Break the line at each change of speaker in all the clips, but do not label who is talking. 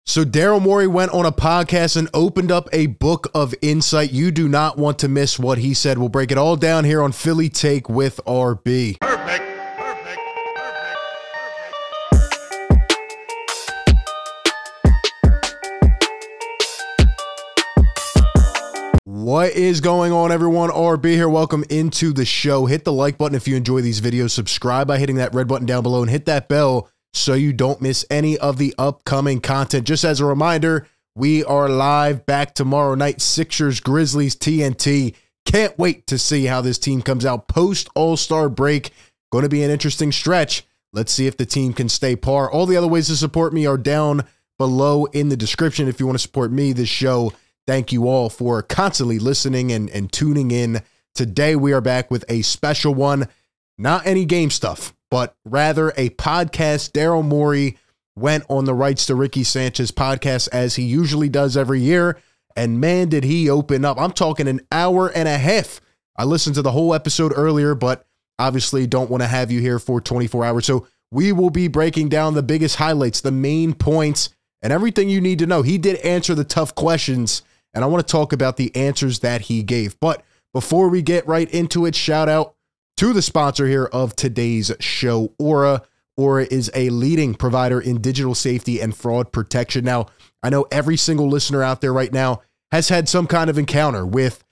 So Daryl Morey went on a podcast and opened up a book of insight. You do not want to miss what he said. We'll break it all down here on Philly Take with RB.
Perfect.
What is going on, everyone? RB here. Welcome into the show. Hit the like button if you enjoy these videos. Subscribe by hitting that red button down below and hit that bell so you don't miss any of the upcoming content. Just as a reminder, we are live back tomorrow night. Sixers, Grizzlies, TNT. Can't wait to see how this team comes out post All-Star break. Going to be an interesting stretch. Let's see if the team can stay par. All the other ways to support me are down below in the description. If you want to support me, this show, thank you all for constantly listening and tuning in. Today, we are back with a special one. Not any game stuff, but rather a podcast. Daryl Morey went on the Rights to Ricky Sanchez podcast as he usually does every year. And man, did he open up. I'm talking an hour and a half. I listened to the whole episode earlier, but obviously don't want to have you here for 24 hours. So we will be breaking down the biggest highlights, the main points, and everything you need to know. He did answer the tough questions, and I want to talk about the answers that he gave. But before we get right into it, shout out to the sponsor here of today's show, Aura. Aura is a leading provider in digital safety and fraud protection. Now, I know every single listener out there right now has had some kind of encounter with,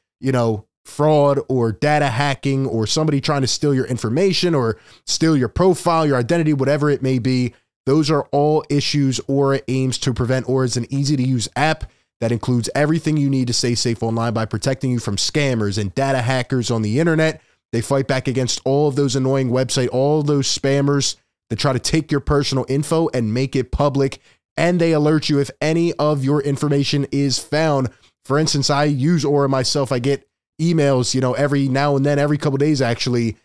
fraud or data hacking or somebody trying to steal your information or steal your profile, your identity, whatever it may be. Those are all issues Aura aims to prevent. Aura is an easy-to-use app that includes everything you need to stay safe online by protecting you from scammers and data hackers on the internet. They fight back against all of those annoying websites, all those spammers that try to take your personal info and make it public, and they alert you if any of your information is found. For instance, I use Aura myself. I get emails, every now and then, every couple of days, actually,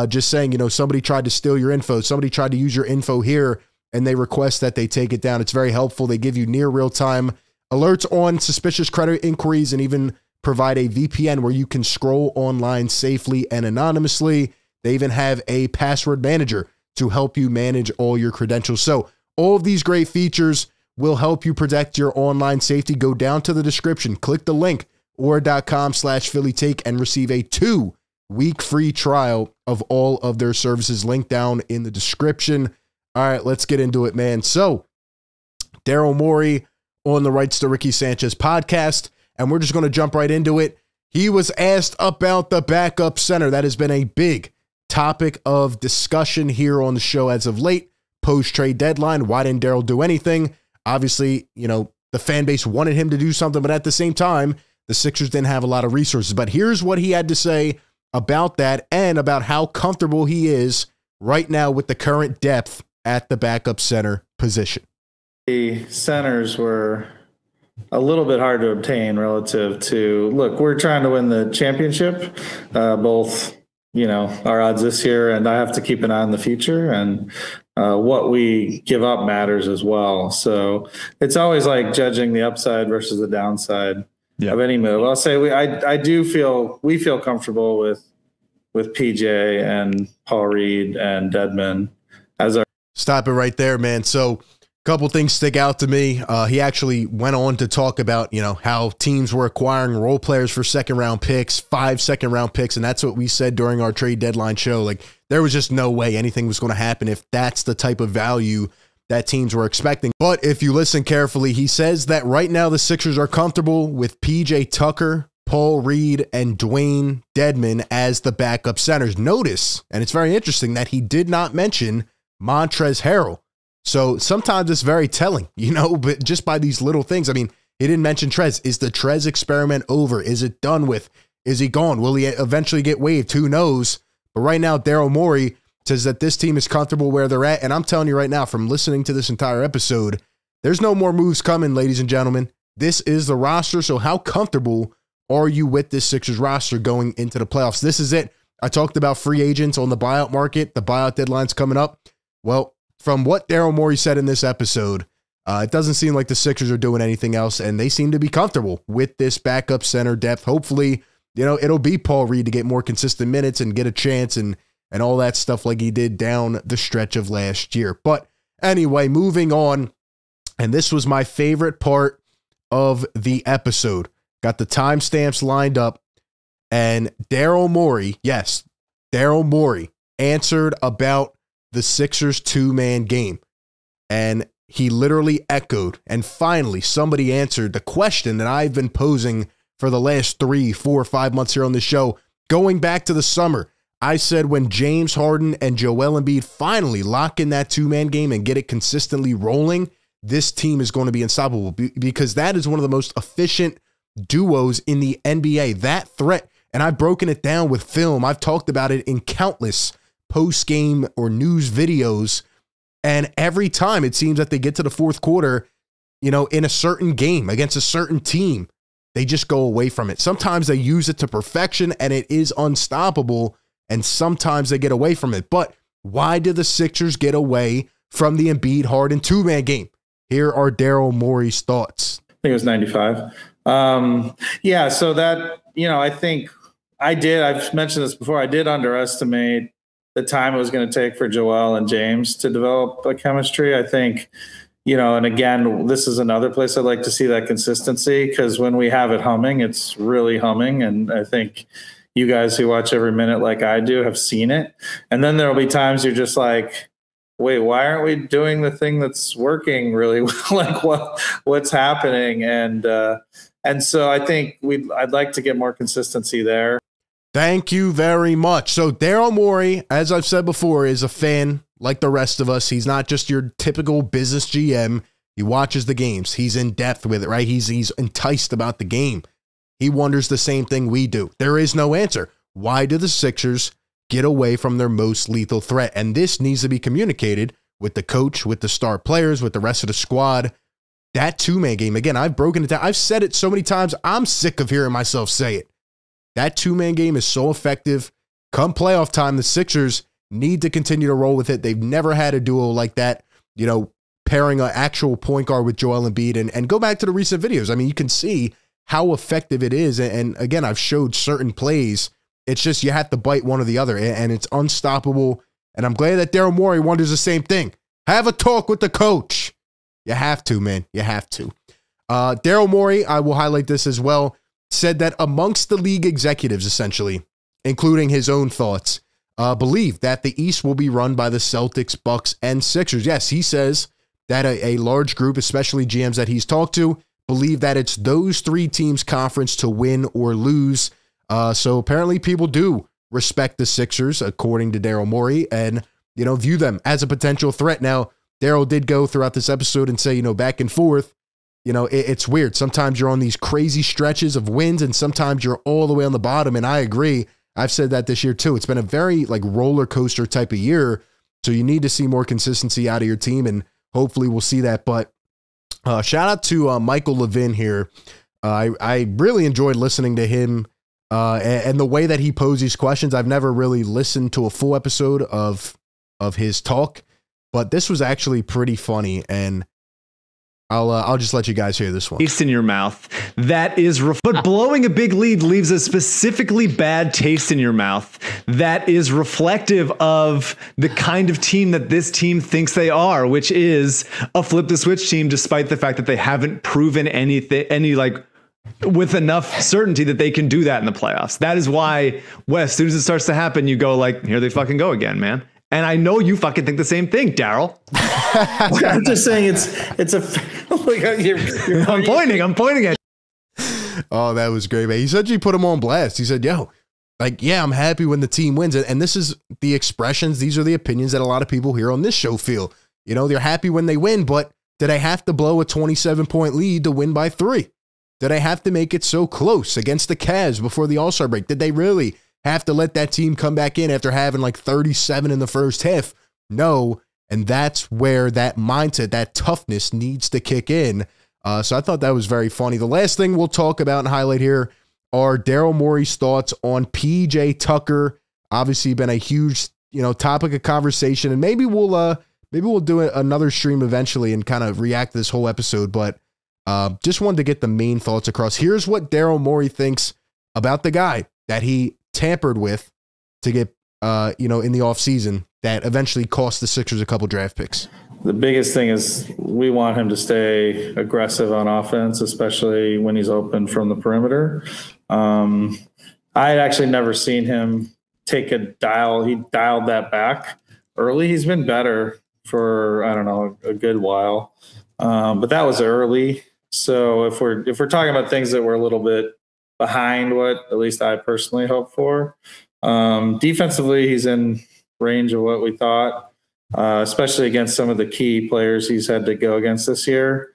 just saying, somebody tried to steal your info. Somebody tried to use your info here, and they request that they take it down. It's very helpful. They give you near real-time alerts on suspicious credit inquiries and even provide a VPN where you can scroll online safely and anonymously. They even have a password manager to help you manage all your credentials. So all of these great features will help you protect your online safety. Go down to the description, click the link, aura.com/PhillyTake, and receive a 2-week free trial of all of their services. Link down in the description. All right, let's get into it, man. So Daryl Morey on the Rights to Ricky Sanchez podcast, and we're just going to jump right into it. He was asked about the backup center. That has been a big topic of discussion here on the show as of late. Post-trade deadline, why didn't Daryl do anything? Obviously, the fan base wanted him to do something, but at the same time, the Sixers didn't have a lot of resources. But here's what he had to say about that and about how comfortable he is right now with the current depth at the backup center position.
The centers were a little bit hard to obtain relative to, look, we're trying to win the championship, both, our odds this year, and I have to keep an eye on the future, and what we give up matters as well. So it's always like judging the upside versus the downside of any move. I'll say we feel comfortable with PJ and Paul Reed and Dedmon as our.
Stop it right there, man. So couple things stick out to me. He actually went on to talk about, how teams were acquiring role players for 2nd-round picks, 5 second-round picks, and that's what we said during our trade deadline show. Like, there was just no way anything was going to happen if that's the type of value that teams were expecting. But if you listen carefully, he says that right now the Sixers are comfortable with PJ Tucker, Paul Reed, and Dwayne Dedmon as the backup centers. Notice, and it's very interesting, that he did not mention Montrezl Harrell. So sometimes it's very telling, but just by these little things. I mean, he didn't mention Trez. Is the Trez experiment over? Is it done with? Is he gone? Will he eventually get waived? Who knows? But right now, Daryl Morey says that this team is comfortable where they're at. And I'm telling you right now, from listening to this entire episode, there's no more moves coming, ladies and gentlemen. This is the roster. So how comfortable are you with this Sixers roster going into the playoffs? This is it. I talked about free agents on the buyout market. The buyout deadline's coming up. Well, from what Daryl Morey said in this episode, it doesn't seem like the Sixers are doing anything else, and they seem to be comfortable with this backup center depth. Hopefully, it'll be Paul Reed to get more consistent minutes and get a chance and all that stuff like he did down the stretch of last year. But anyway, moving on, And this was my favorite part of the episode. Got the timestamps lined up, and Daryl Morey, yes, Daryl Morey answered about the Sixers 2-man game. And he literally echoed, and finally somebody answered the question that I've been posing for the last 3, 4, 5 months here on the show. Going back to the summer, I said when James Harden and Joel Embiid finally lock in that 2-man game and get it consistently rolling, this team is going to be unstoppable because that is one of the most efficient duos in the NBA. That threat, and I've broken it down with film. I've talked about it in countless post-game or news videos, and every time it seems that they get to the fourth quarter, you know, in a certain game against a certain team, they just go away from it. Sometimes they use it to perfection and it is unstoppable, and sometimes they get away from it. But why did the Sixers get away from the Embiid Harden 2-man game? Here are Daryl Morey's thoughts.
I think it was 95. Yeah, so that, you know, I think I've mentioned this before, I did underestimate the time it was going to take for Joel and James to develop a chemistry. I think, you know, and again, this is another place I'd like to see that consistency, because when we have it humming, it's really humming. And I think you guys who watch every minute like I do have seen it. And then there'll be times you're just like, wait, why aren't we doing the thing that's working really well? Like what's happening? And so I think I'd like to get more consistency there.
Thank you very much. So Daryl Morey, as I've said before, is a fan like the rest of us. He's not just your typical business GM. He watches the games. He's in depth with it, right? He's enticed about the game. He wonders the same thing we do. There is no answer. Why do the Sixers get away from their most lethal threat? And this needs to be communicated with the coach, with the star players, with the rest of the squad. That 2-man game, again, I've broken it down. I've said it so many times, I'm sick of hearing myself say it. That 2-man game is so effective. Come playoff time, the Sixers need to continue to roll with it. They've never had a duo like that, you know, pairing an actual point guard with Joel Embiid. And go back to the recent videos. I mean, you can see how effective it is. And again, I've showed certain plays. It's just you have to bite one or the other, and it's unstoppable. And I'm glad that Daryl Morey wonders the same thing. Have a talk with the coach. You have to, man. You have to. Daryl Morey, I will highlight this as well, said that amongst the league executives, essentially, including his own thoughts, believe that the East will be run by the Celtics, Bucks, and Sixers. Yes, he says that a large group, especially GMs that he's talked to, believe that it's those 3 teams' conference to win or lose. So apparently people do respect the Sixers, according to Daryl Morey, and, you know, view them as a potential threat. Now, Daryl did go throughout this episode and say, you know, back and forth, you know, it's weird. Sometimes you're on these crazy stretches of wins, and sometimes you're all the way on the bottom. And I agree. I've said that this year too. It's been a very like roller coaster type of year. So you need to see more consistency out of your team, and hopefully we'll see that. But shout out to Michael Levin here. I really enjoyed listening to him and the way that he posed these questions. I've never really listened to a full episode of his talk, but this was actually pretty funny, and I'll just let you guys hear this one.
Taste in your mouth. That is, but blowing a big lead leaves a specifically bad taste in your mouth. That is reflective of the kind of team that this team thinks they are, which is a flip the switch team, despite the fact that they haven't proven any like with enough certainty that they can do that in the playoffs. That is why, as soon as it starts to happen, you go like, here they fucking go again, man. And I know you fucking think the same thing, Daryl.
I'm just saying it's a.
I'm pointing at.
Oh, that was great, man. He said you put him on blast. He said, yo, like, yeah, I'm happy when the team wins. And this is the expressions. These are the opinions that a lot of people here on this show feel. You know, they're happy when they win, but do they have to blow a 27-point lead to win by 3? Did they have to make it so close against the Cavs before the All-Star break? Did they really have to let that team come back in after having like 37 in the first half? No. And that's where that mindset, that toughness needs to kick in. So I thought that was very funny. The last thing we'll talk about and highlight here are Daryl Morey's thoughts on PJ Tucker. Obviously been a huge, you know, topic of conversation, and maybe we'll do another stream eventually and kind of react to this whole episode. But just wanted to get the main thoughts across. Here's what Daryl Morey thinks about the guy that he tampered with to get in the offseason that eventually cost the Sixers a couple draft picks?
The biggest thing is we want him to stay aggressive on offense, especially when he's open from the perimeter. I had actually never seen him take a dial. He dialed that back early. He's been better for, I don't know, a good while. But that was early. So if we're talking about things that were a little bit behind what at least I personally hoped for, defensively, he's in range of what we thought. Especially against some of the key players he's had to go against this year.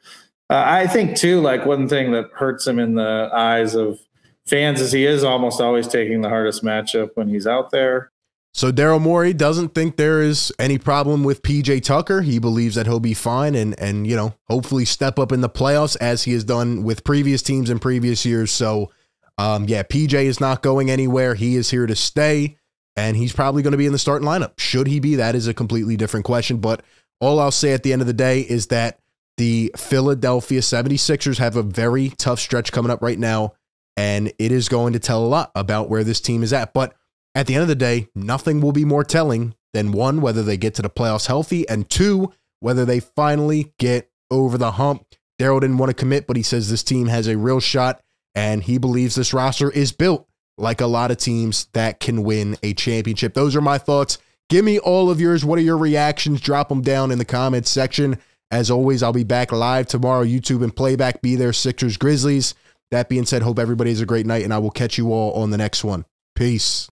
I think, too, like one thing that hurts him in the eyes of fans is he is almost always taking the hardest matchup when he's out there.
So Daryl Morey doesn't think there is any problem with PJ Tucker. He believes that he'll be fine and hopefully step up in the playoffs as he has done with previous teams in previous years. So, PJ is not going anywhere. He is here to stay. And he's probably going to be in the starting lineup. Should he be? That is a completely different question. But all I'll say at the end of the day is that the Philadelphia 76ers have a very tough stretch coming up right now, and it is going to tell a lot about where this team is at. But at the end of the day, nothing will be more telling than, one, whether they get to the playoffs healthy, and two, whether they finally get over the hump. Daryl didn't want to commit, but he says this team has a real shot, and he believes this roster is built like a lot of teams that can win a championship. Those are my thoughts. Give me all of yours. What are your reactions? Drop them down in the comments section. As always, I'll be back live tomorrow, YouTube and playback. Be there, Sixers, Grizzlies. That being said, hope everybody has a great night, and I will catch you all on the next one. Peace.